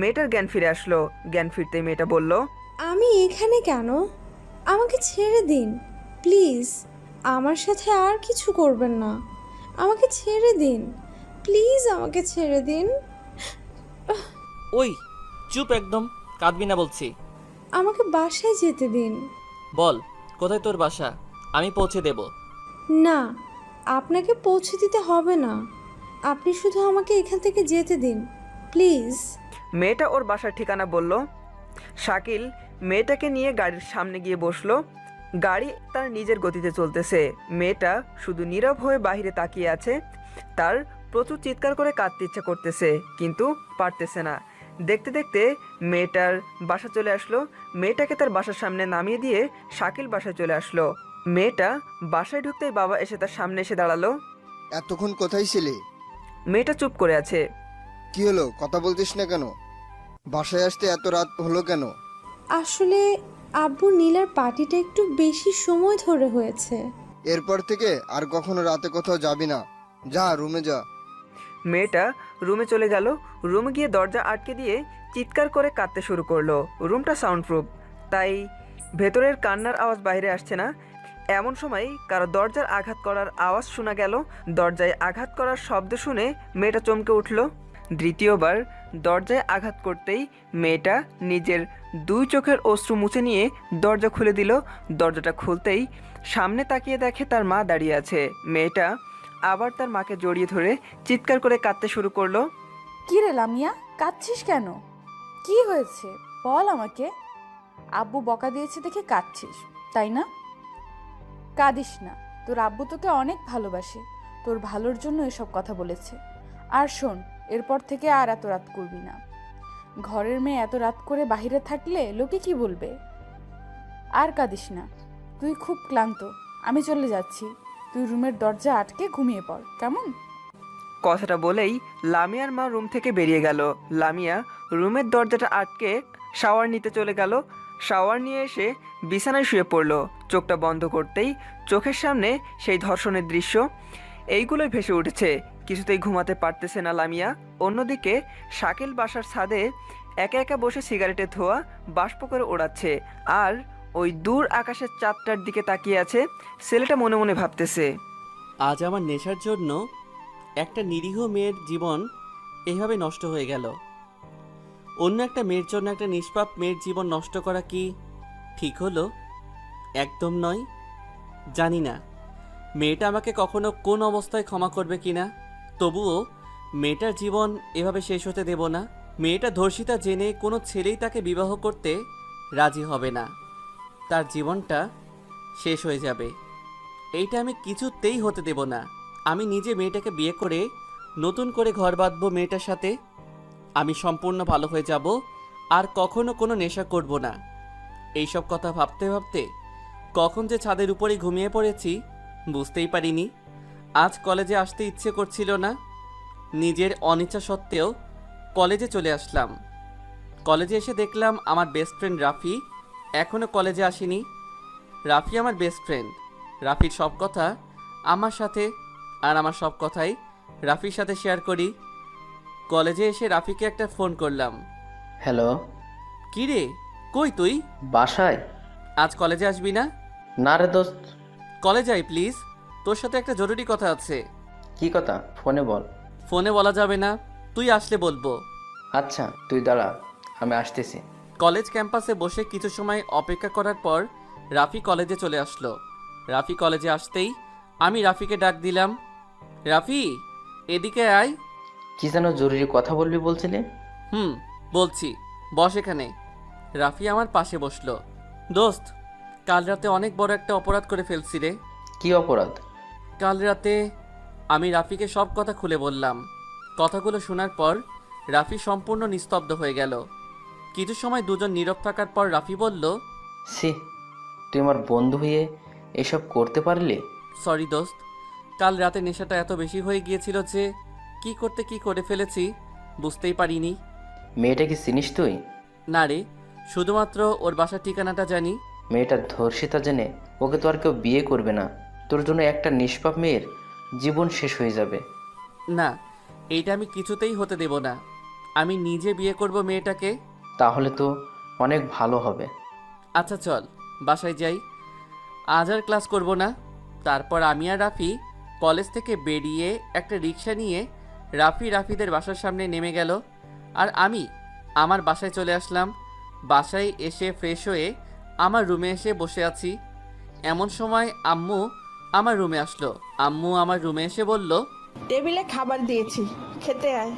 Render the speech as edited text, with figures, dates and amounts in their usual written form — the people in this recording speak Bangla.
মেয়েটার জ্ঞান ফিরে আসলো। জ্ঞান ফিরতেই মেয়েটা বলল, আমি এখানে কেন? আমাকে ছেড়ে দিন প্লিজ। আমার সাথে আর কিছু করবেন না। আমাকে ছেড়ে দিন প্লিজ, আমাকে ছেড়ে দিন। ওই চুপ একদম, কাঁদবি না বলছি। আমাকে বাসায় যেতে দিন। বল কোথায় তোর বাসা, আমি পৌঁছে দেব। না, আপনাকে পৌঁছে দিতে হবে না। আপনি শুধু আমাকে এখান থেকে যেতে দিন প্লিজ। মেয়েটা ওর বাসার ঠিকানা বলল। শাকিল মেয়েটাকে নিয়ে গাড়ির সামনে গিয়ে বসলো। গাড়ি তার নিজের গতিতে চলতেছে। মেয়েটা শুধু নীরব হয়ে বাইরে তাকিয়ে আছে। তার প্রচুর চিৎকার করে কাঁদতে ইচ্ছা করতেছে, কিন্তু পারতেছে না। দেখতে দেখতে মেয়েটার বাসা চলে আসলো। মেয়েটাকে তার বাসার সামনে নামিয়ে দিয়ে শাকিল বাসায় চলে আসলো। মেয়েটা বাসায় ঢুকতেই বাবা এসে তার সামনে এসে দাঁড়ালো। এতক্ষণ কোথায় ছিলে? মেয়েটা চুপ করে আছে। কি হলো, কথা বলতিস না কেন? বাসায় আসতে এত রাত হলো কেন? আসলে আব্বু নীলার পার্টিটা একটু বেশি সময় ধরে হয়েছে। এরপর থেকে আর কখনো রাতে কোথাও যাবি না। যা রুমে যা। মেয়েটা রুমে চলে গেল। রুমে গিয়ে দরজা আটকে দিয়ে চিৎকার করে কাঁদতে শুরু করলো। রুমটা সাউন্ডপ্রুফ, তাই ভেতরের কান্নার আওয়াজ বাইরে আসছে না। এমন সময় কারো দরজার আঘাত করার আওয়াজ শোনা গেল। দরজায় আঘাত করার শব্দ শুনে মেয়েটা চমকে উঠল। দ্বিতীয়বার দরজায় আঘাত করতেই মেয়েটা নিজের দুই চোখের অশ্রু মুছে নিয়ে দরজা খুলে দিল। দরজাটা খুলতেই সামনে তাকিয়ে দেখে তার মা দাঁড়িয়ে আছে। মেয়েটা আবার তার মাকে জড়িয়ে ধরে চিৎকার করে কাঁদতে শুরু করলো। কি রে লামিয়া, কাঁদছিস কেন? কি হয়েছে বল আমাকে। আব্বু বকা দিয়েছে দেখে কাঁদছিস, তাই না? কাঁদিস না, তোর আব্বু তোকে অনেক ভালোবাসে, তোর ভালোর জন্য এসব কথা বলেছে। আর শোন, এরপর থেকে আর এত রাত করবি না। ঘরের মেয়ে এত রাত করে বাইরে থাকলে লোকে কি বলবে? আর কাঁদিস না, তুই খুব ক্লান্ত, আমি চলে যাচ্ছি। তুই রুমের দরজা আটকে ঘুমিয়ে পড়, কেমন? কথাটা বলেই লামিয়ার মা রুম থেকে বেরিয়ে গেল। লামিয়া রুমের দরজাটা আটকে শাওয়ার নিতে চলে গেল। শাওয়ার নিয়ে এসে বিছানায় শুয়ে পড়ল। চোখটা বন্ধ করতেই চোখের সামনে সেই ধর্ষণের দৃশ্য এইগুলোই ভেসে উঠেছে। কিছুতেই ঘুমাতে পারতেছে না লামিয়া। অন্যদিকে শাকিল বাসার ছাদে একা একা বসে সিগারেটের ধোঁয়া বাষ্প করে ওড়াচ্ছে, আর ওই দূর আকাশের চাঁদটার দিকে তাকিয়ে আছে। ছেলেটা মনে মনে ভাবতেছে, আজ আমার নেশার জন্য একটা নিরীহ মেয়ের জীবন এভাবে নষ্ট হয়ে গেল। অন্য একটা মেয়ের জন্য একটা নিষ্পাপ মেয়ের জীবন নষ্ট করা কি ঠিক হলো? একদম নয়। জানি না মেয়েটা আমাকে কখনো কোন অবস্থায় ক্ষমা করবে কিনা, তবুও মেয়েটার জীবন এভাবে শেষ হতে দেব না। মেয়েটা ধর্ষিতা জেনে কোনো ছেলেই তাকে বিবাহ করতে রাজি হবে না। তার জীবনটা শেষ হয়ে যাবে, এইটা আমি কিছুতেই হতে দেব না। আমি নিজে মেয়েটাকে বিয়ে করে নতুন করে ঘর বাঁধবো মেয়েটার সাথে। আমি সম্পূর্ণ ভালো হয়ে যাব, আর কখনো কোনো নেশা করব না। এইসব কথা ভাবতে ভাবতে কখন যে ছাদের উপরেই ঘুমিয়ে পড়েছি বুঝতেই পারিনি। আজ কলেজে আসতে ইচ্ছে করছিল না, নিজের অনিচ্ছা সত্ত্বেও কলেজে চলে আসলাম। কলেজে এসে দেখলাম আমার বেস্ট ফ্রেন্ড রাফি এখনও কলেজে আসেনি। রাফি আমার বেস্ট ফ্রেন্ড, রাফির সব কথা আমার সাথে, আর আমার সব কথাই রাফির সাথে শেয়ার করি। কলেজে এসে রাফিকে একটা ফোন করলাম। হ্যালো। কি রে, কই তুই? বাসায়? আজ কলেজে আসবি না? না রে দোস্ত। কলেজে আয় প্লিজ, তোর সাথে একটা জরুরি কথা আছে। কি কথা, ফোনে বল। ফোনে বলা যাবে না, তুই আসলে বলবো। আচ্ছা তুই দাঁড়া, আমি আসতেছি। কলেজ ক্যাম্পাসে বসে কিছু সময় অপেক্ষা করার পর রাফি কলেজে চলে আসলো। রাফি কলেজে আসতেই আমি রাফিকে ডাক দিলাম, রাফি এদিকে আয়। কি যেন জরুরি কথা বলবি বলছিলি? বলছি, বস এখানে। রাফি আমার পাশে বসলো। দোস্ত, কাল রাতে অনেক বড় একটা অপরাধ করে ফেলছি রে। কি অপরাধ? কাল রাতে আমি রাফিকে সব কথা খুলে বললাম। কথাগুলো শোনার পর রাফি সম্পূর্ণ নিস্তব্ধ হয়ে গেল। কিছু সময় দুজন নীরব থাকার পর রাফি বলল, সি, তুই আমার বন্ধু হয়ে এসব করতে পারলি? সরি দোস্ত, কাল রাতে নেশাটা এত বেশি হয়ে গিয়েছিল যে কি করতে কি করে ফেলেছি বুঝতেই পারিনি। মেয়েটা কি চিনিস তুই? না রে, শুধুমাত্র ওর বাসার ঠিকানাটা জানি। মেয়েটা ধর্ষিতা জেনে ওকে তো আর কেউ বিয়ে করবে না। তোর জন্য একটা নিষ্পাপ মেয়ের জীবন শেষ হয়ে যাবে। না, এইটা আমি কিছুতেই হতে দেব না। আমি নিজে বিয়ে করব মেয়েটাকে। তাহলে তো অনেক ভালো হবে। আচ্ছা চল বাসায় যাই, আজ আর ক্লাস করব না। তারপর আমি আর রাফি কলেজ থেকে বেরিয়ে একটা রিক্সা নিয়ে রাফিদের বাসার সামনে নেমে গেল, আর আমি আমার বাসায় চলে আসলাম। বাসায় এসে ফ্রেশ হয়ে আমার রুমে এসে বসে আছি। এমন সময় আম্মু আমার রুমে আসলো। আম্মু আমার রুমে এসে বলল, টেবিলে খাবার দিয়েছি, খেতে আয়।